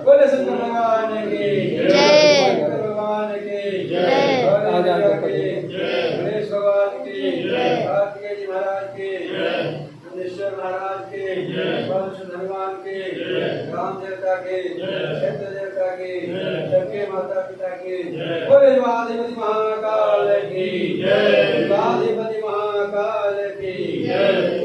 बोले शंकर भगवान की जय, भगवान की जय, गणेश भगवान की जय, कार्तिकेय जी महाराज की जय, नंदीश्वर महाराज की जय, हनुमान की जय, राम देवता की जय, क्षेत्र देवता की जय, सबके माता पिता की जय, बोले महाधिपति महाकाल की जय, महाधिपति महाकाल की जय।